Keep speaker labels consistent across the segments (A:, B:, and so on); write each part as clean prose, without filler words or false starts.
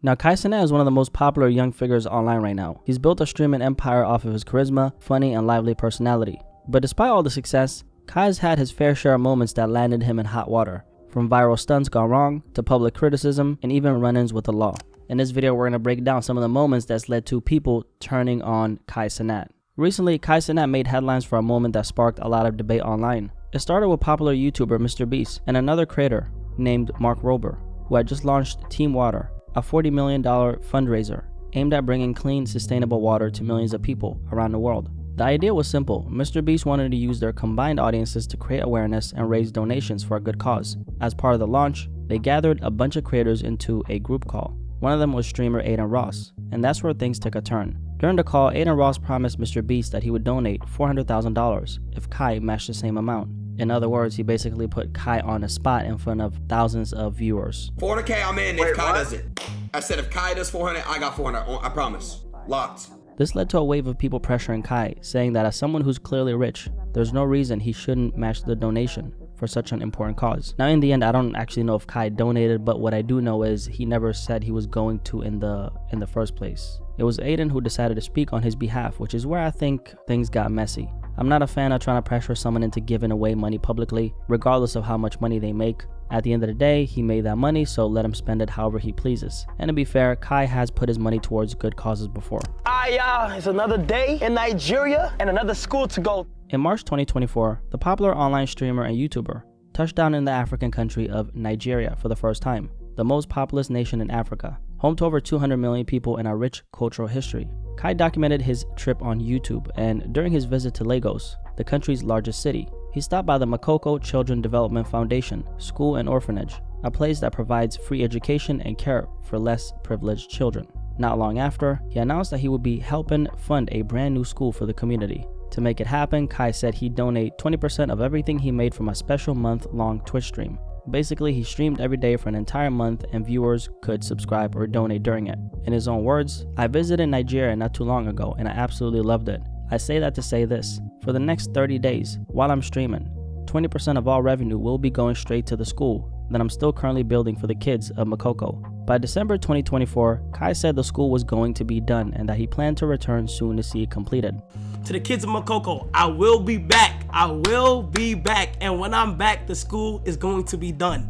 A: Now, Kai Cenat is one of the most popular young figures online right now. He's built a streaming empire off of his charisma, funny, and lively personality. But despite all the success, Kai's had his fair share of moments that landed him in hot water, from viral stunts gone wrong, to public criticism, and even run-ins with the law. In this video, we're going to break down some of the moments that's led to people turning on Kai Cenat. Recently, Kai Cenat made headlines for a moment that sparked a lot of debate online. It started with popular YouTuber Mr. Beast and another creator named Mark Rober, who had just launched Team Water, a $40 million fundraiser aimed at bringing clean, sustainable water to millions of people around the world. The idea was simple. Mr. Beast wanted to use their combined audiences to create awareness and raise donations for a good cause. As part of the launch, they gathered a bunch of creators into a group call. One of them was streamer Aiden Ross, and that's where things took a turn. During the call, Aiden Ross promised Mr. Beast that he would donate $400,000 if Kai matched the same amount. In other words, he basically put Kai on the spot in front of thousands of viewers.
B: 400K, I'm in if Kai does it. I said if Kai does 400, I got 400. I promise. Locked.
A: This led to a wave of people pressuring Kai, saying that as someone who's clearly rich, there's no reason he shouldn't match the donation for such an important cause. Now, in the end, I don't actually know if Kai donated, but what I do know is he never said he was going to in the first place. It was Aiden who decided to speak on his behalf, which is where I think things got messy. I'm not a fan of trying to pressure someone into giving away money publicly, regardless of how much money they make. At the end of the day, he made that money, so let him spend it however he pleases. And to be fair, Kai has put his money towards good causes before.
C: It's another day in Nigeria and another school to go.
A: In March 2024, the popular online streamer and YouTuber touched down in the African country of Nigeria for the first time, the most populous nation in Africa, home to over 200 million people and a rich cultural history. Kai documented his trip on YouTube, and during his visit to Lagos, the country's largest city, he stopped by the Makoko Children Development Foundation School and Orphanage, a place that provides free education and care for less privileged children. Not long after, he announced that he would be helping fund a brand new school for the community. To make it happen, Kai said he'd donate 20% of everything he made from a special month-long Twitch stream. Basically, he streamed every day for an entire month and viewers could subscribe or donate during it. In his own words, "I visited Nigeria not too long ago and I absolutely loved it. I say that to say this, for the next 30 days, while I'm streaming, 20% of all revenue will be going straight to the school that I'm still currently building for the kids of Makoko." By December 2024, Kai said the school was going to be done and that he planned to return soon to see it completed.
D: To the kids of Makoko, I will be back. I will be back. And when I'm back, the school is going to be done.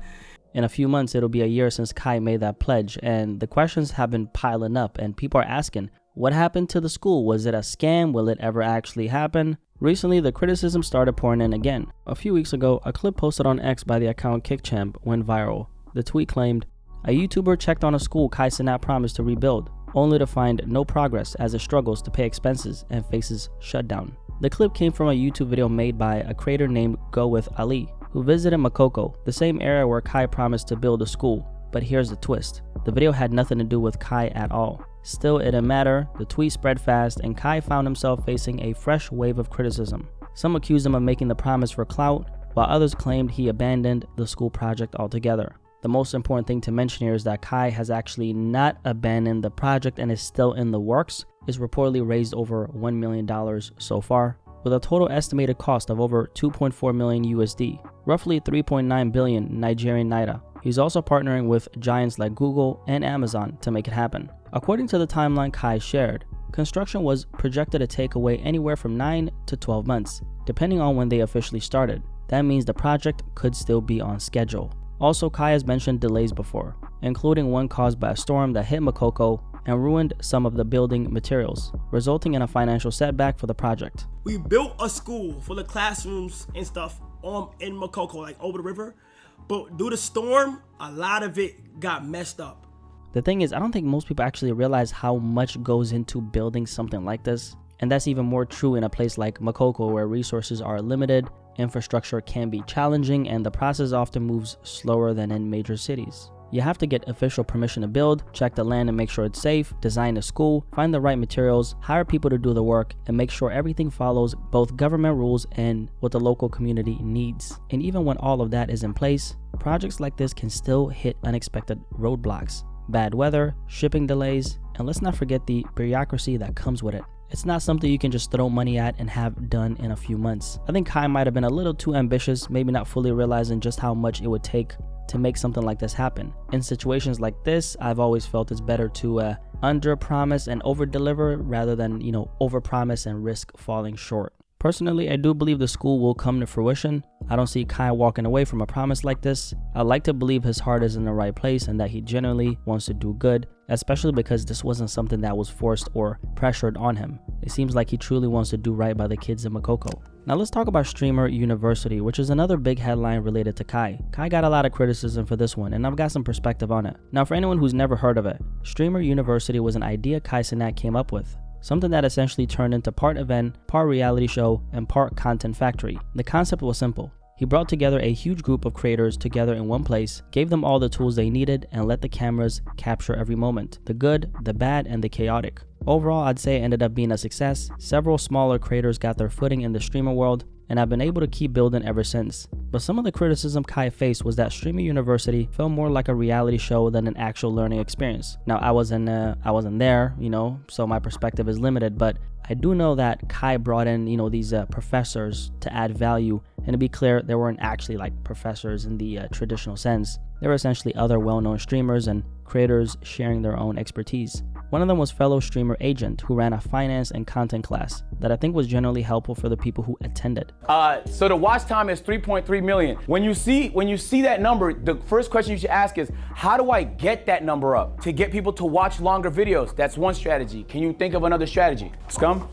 A: In a few months, it'll be a year since Kai made that pledge, and the questions have been piling up, and people are asking, what happened to the school? Was it a scam? Will it ever actually happen? Recently, the criticism started pouring in again. A few weeks ago, a clip posted on X by the account KickChamp went viral. The tweet claimed, "A YouTuber checked on a school Kai Cenat promised to rebuild, only to find no progress as it struggles to pay expenses and faces shutdown." The clip came from a YouTube video made by a creator named Go With Ali, who visited Makoko, the same area where Kai promised to build a school. But here's the twist. The video had nothing to do with Kai at all. Still, it didn't matter. The tweet spread fast and Kai found himself facing a fresh wave of criticism. Some accused him of making the promise for clout, while others claimed he abandoned the school project altogether. The most important thing to mention here is that Kai has actually not abandoned the project and is still in the works. It's reportedly raised over $1 million so far, with a total estimated cost of over 2.4 million USD, roughly 3.9 billion Nigerian naira. He's also partnering with giants like Google and Amazon to make it happen. According to the timeline Kai shared, construction was projected to take away anywhere from 9 to 12 months, depending on when they officially started. That means the project could still be on schedule. Also, Kai has mentioned delays before, including one caused by a storm that hit Makoko and ruined some of the building materials, resulting in a financial setback for the project.
D: We built a school for the classrooms and stuff in Makoko, like over the river, but due to storm, a lot of it got messed up.
A: The thing is, I don't think most people actually realize how much goes into building something like this. And that's even more true in a place like Makoko, where resources are limited, infrastructure can be challenging, and the process often moves slower than in major cities. You have to get official permission to build, check the land and make sure it's safe, design a school, find the right materials, hire people to do the work, and make sure everything follows both government rules and what the local community needs. And even when all of that is in place, projects like this can still hit unexpected roadblocks, bad weather, shipping delays, and let's not forget the bureaucracy that comes with it. It's not something you can just throw money at and have done in a few months. I think Kai might have been a little too ambitious, maybe not fully realizing just how much it would take to make something like this happen. In situations like this, I've always felt it's better to under promise and over deliver rather than, over promise and risk falling short. Personally, I do believe the school will come to fruition. I don't see Kai walking away from a promise like this. I'd like to believe his heart is in the right place and that he genuinely wants to do good, especially because this wasn't something that was forced or pressured on him. It seems like he truly wants to do right by the kids in Makoko. Now let's talk about Streamer University, which is another big headline related to Kai. Kai got a lot of criticism for this one, and I've got some perspective on it. Now for anyone who's never heard of it, Streamer University was an idea Kai Cenat came up with. Something that essentially turned into part event, part reality show, and part content factory. The concept was simple. He brought together a huge group of creators together in one place, gave them all the tools they needed, and let the cameras capture every moment. The good, the bad, and the chaotic. Overall, I'd say it ended up being a success. Several smaller creators got their footing in the streamer world, and I've been able to keep building ever since. But some of the criticism Kai faced was that Streamer University felt more like a reality show than an actual learning experience. Now I wasn't there, so my perspective is limited, but I do know that Kai brought in, these professors to add value. And to be clear, they weren't actually like professors in the traditional sense. They were essentially other well-known streamers and creators sharing their own expertise. One of them was fellow streamer Agent, who ran a finance and content class that I think was generally helpful for the people who attended.
E: So the watch time is 3.3 million. When you see that number, the first question you should ask is, how do I get that number up? To get people to watch longer videos, that's one strategy. Can you think of another strategy? Scum?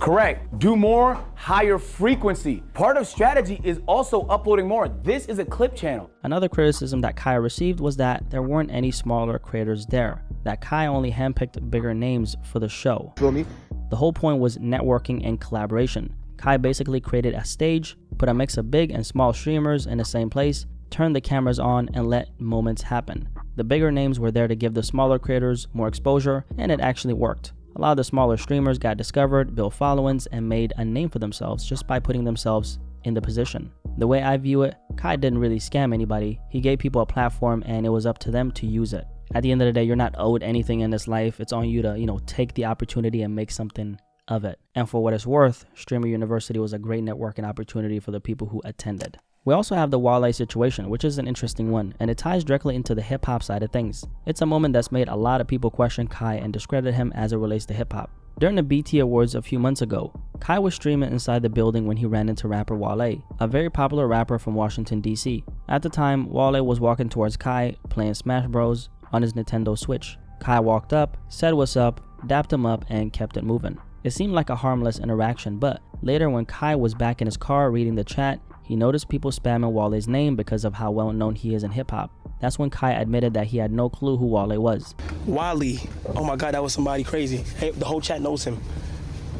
E: Correct. Do more, higher frequency. Part of strategy is also uploading more. This is a clip channel.
A: Another criticism that Kai received was that there weren't any smaller creators there, that Kai only handpicked bigger names for the show.
C: Feel me?
A: The whole point was networking and collaboration. Kai basically created a stage, put a mix of big and small streamers in the same place, turned the cameras on, and let moments happen. The bigger names were there to give the smaller creators more exposure, and it actually worked. A lot of the smaller streamers got discovered, built followings, and made a name for themselves just by putting themselves in the position. The way I view it, Kai didn't really scam anybody. He gave people a platform and it was up to them to use it. At the end of the day, you're not owed anything in this life. It's on you to, take the opportunity and make something of it. And for what it's worth, Streamer University was a great networking opportunity for the people who attended. We also have the Wale situation, which is an interesting one, and it ties directly into the hip-hop side of things. It's a moment that's made a lot of people question Kai and discredit him as it relates to hip-hop. During the BT Awards a few months ago, Kai was streaming inside the building when he ran into rapper Wale, a very popular rapper from Washington, D.C. At the time, Wale was walking towards Kai, playing Smash Bros. On his Nintendo Switch. Kai walked up, said what's up, dapped him up, and kept it moving. It seemed like a harmless interaction, but later when Kai was back in his car reading the chat, he noticed people spamming Wale's name because of how well known he is in hip-hop. That's when Kai admitted that he had no clue who Wale was.
C: Wale. Oh my God, that was somebody crazy. Hey, the whole chat knows him.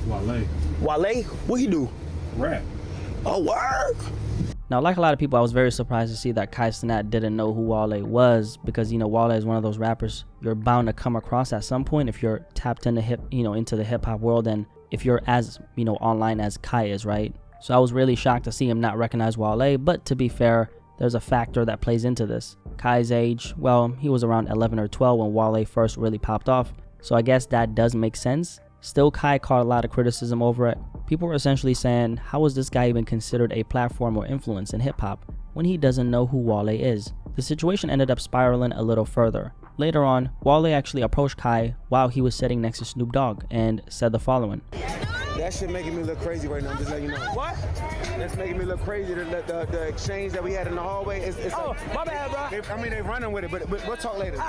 F: Wale.
C: Wale? What he do?
F: Rap.
C: Oh, word.
A: Now, like a lot of people, I was very surprised to see that Kai Cenat didn't know who Wale was because, Wale is one of those rappers you're bound to come across at some point if you're tapped into into the hip-hop world and if you're as, online as Kai is, right? So I was really shocked to see him not recognize Wale, but to be fair, there's a factor that plays into this. Kai's age, well, he was around 11 or 12 when Wale first really popped off, so I guess that does make sense. Still, Kai caught a lot of criticism over it. People were essentially saying, how is this guy even considered a platform or influence in hip-hop when he doesn't know who Wale is? The situation ended up spiraling a little further. Later on, Wale actually approached Kai while he was sitting next to Snoop Dogg and said the following.
G: That shit making me look crazy right now, just letting you know.
C: What?
G: That's making me look crazy. The exchange that we had in the hallway is
C: My bad, bro.
G: they're running with it, but we'll talk later.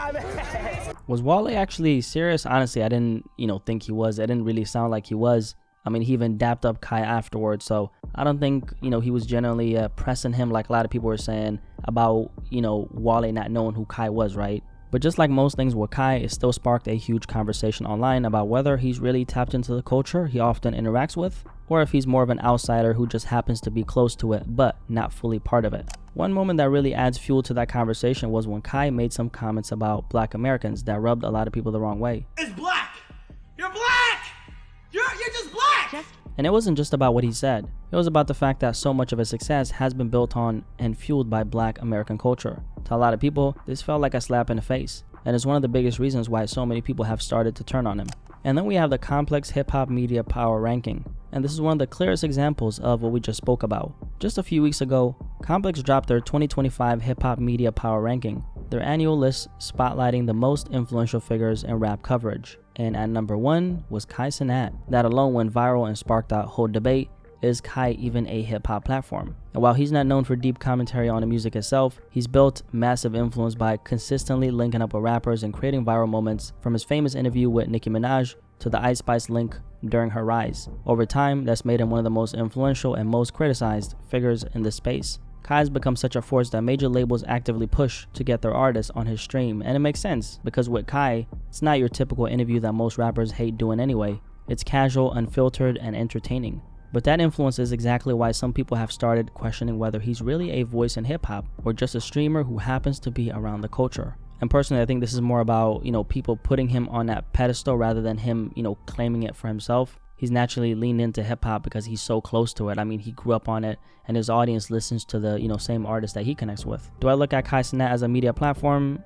A: Was Wale actually serious? Honestly, I didn't, think he was. It didn't really sound like he was. I mean, he even dapped up Kai afterwards, so I don't think, he was generally pressing him like a lot of people were saying about, Wale not knowing who Kai was, right? But just like most things with Kai, it still sparked a huge conversation online about whether he's really tapped into the culture he often interacts with, or if he's more of an outsider who just happens to be close to it, but not fully part of it. One moment that really adds fuel to that conversation was when Kai made some comments about Black Americans that rubbed a lot of people the wrong way.
D: It's black. You're black. You're just black.
A: And it wasn't just about what he said. It was about the fact that so much of his success has been built on and fueled by Black American culture. To a lot of people, this felt like a slap in the face, and is one of the biggest reasons why so many people have started to turn on him. And then we have the complex hip-hop media power ranking, and this is one of the clearest examples of what we just spoke about. Just a few weeks ago, Complex dropped their 2025 Hip Hop Media Power Ranking, their annual list spotlighting the most influential figures in rap coverage. And at number 1 was Kai Cenat. That alone went viral and sparked a whole debate. Is Kai even a hip-hop platform? And while he's not known for deep commentary on the music itself, he's built massive influence by consistently linking up with rappers and creating viral moments, from his famous interview with Nicki Minaj to the Ice Spice link during her rise. Over time, that's made him one of the most influential and most criticized figures in this space. Kai has become such a force that major labels actively push to get their artists on his stream, and it makes sense, because with Kai, it's not your typical interview that most rappers hate doing anyway. It's casual, unfiltered, and entertaining. But that influence is exactly why some people have started questioning whether he's really a voice in hip-hop or just a streamer who happens to be around the culture. And personally, I think this is more about, people putting him on that pedestal rather than him, claiming it for himself. He's naturally leaned into hip-hop because he's so close to it. I mean, he grew up on it, and his audience listens to the, same artists that he connects with. Do I look at Kai Cenat as a media platform?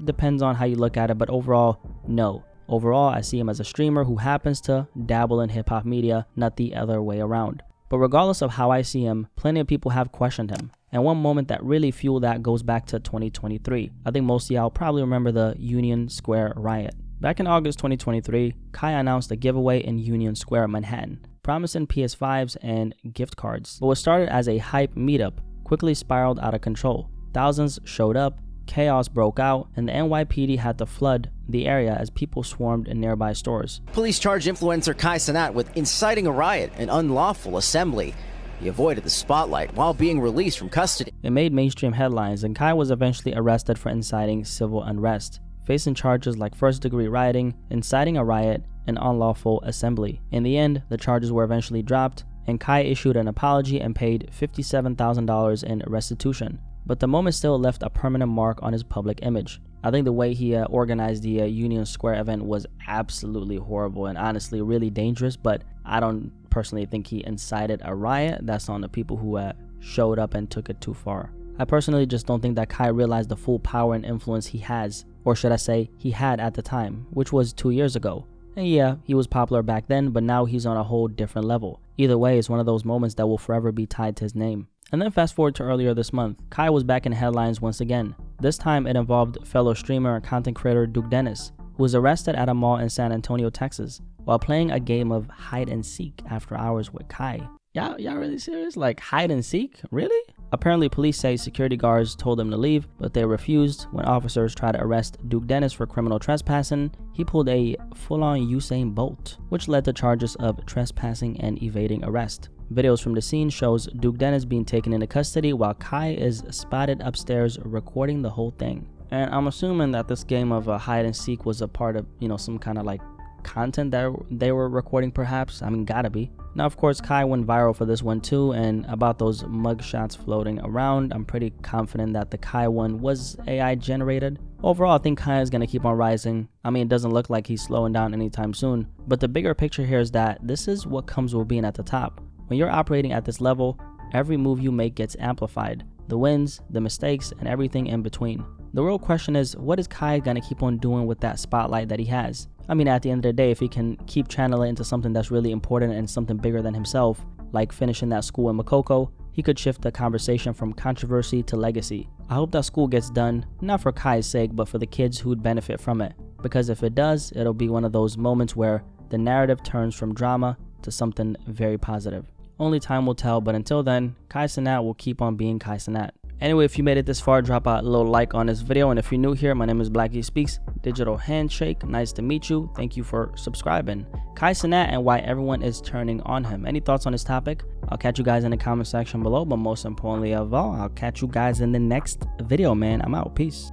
A: Depends on how you look at it, but overall, no. Overall, I see him as a streamer who happens to dabble in hip-hop media, not the other way around. But regardless of how I see him, plenty of people have questioned him. And one moment that really fueled that goes back to 2023. I think most of y'all probably remember the Union Square riot. Back in August 2023, Kai announced a giveaway in Union Square, Manhattan, promising PS5s and gift cards. But what started as a hype meetup quickly spiraled out of control. Thousands showed up, chaos broke out, and the NYPD had to flood the area as people swarmed in nearby stores.
F: Police charged influencer Kai Cenat with inciting a riot and unlawful assembly. He avoided the spotlight while being released from custody.
A: It made mainstream headlines, and Kai was eventually arrested for inciting civil unrest, facing charges like first-degree rioting, inciting a riot, and unlawful assembly. In the end, the charges were eventually dropped, and Kai issued an apology and paid $57,000 in restitution. But the moment still left a permanent mark on his public image. I think the way he organized the Union Square event was absolutely horrible and honestly really dangerous, but I don't personally think he incited a riot. That's on the people who showed up and took it too far. I personally just don't think that Kai realized the full power and influence he has, or should I say he had at the time, which was 2 years ago. And yeah, he was popular back then, but now he's on a whole different level. Either way, it's one of those moments that will forever be tied to his name. And then fast forward to earlier this month, Kai was back in headlines once again. This time it involved fellow streamer and content creator Duke Dennis, who was arrested at a mall in San Antonio, Texas, while playing a game of hide and seek after hours with Kai. Y'all really serious? Like hide and seek? Really? Apparently police say security guards told him to leave, but they refused. When officers tried to arrest Duke Dennis for criminal trespassing, he pulled a full-on Usain Bolt, which led to charges of trespassing and evading arrest. Videos from the scene shows Duke Dennis being taken into custody while Kai is spotted upstairs recording the whole thing. And I'm assuming that this game of hide and seek was a part of, some kind of like content that they were recording perhaps. I mean, gotta be. Now, of course, Kai went viral for this one too, and about those mugshots floating around, I'm pretty confident that the Kai one was AI generated. Overall, I think Kai is going to keep on rising. I mean, it doesn't look like he's slowing down anytime soon, but the bigger picture here is that this is what comes with being at the top. When you're operating at this level, every move you make gets amplified. The wins, the mistakes, and everything in between. The real question is, what is Kai gonna keep on doing with that spotlight that he has? I mean, at the end of the day, if he can keep channeling it into something that's really important and something bigger than himself, like finishing that school in Makoko, he could shift the conversation from controversy to legacy. I hope that school gets done, not for Kai's sake, but for the kids who'd benefit from it. Because if it does, it'll be one of those moments where the narrative turns from drama to something very positive. Only time will tell, but until then, Kai Cenat will keep on being Kai Cenat. Anyway, if you made it this far, drop a little like on this video, and if you're new here, my name is Blacky Speaks, Digital Handshake, nice to meet you, thank you for subscribing. Kai Cenat and why everyone is turning on him. Any thoughts on this topic? I'll catch you guys in the comment section below, but most importantly of all, I'll catch you guys in the next video, man. I'm out, peace.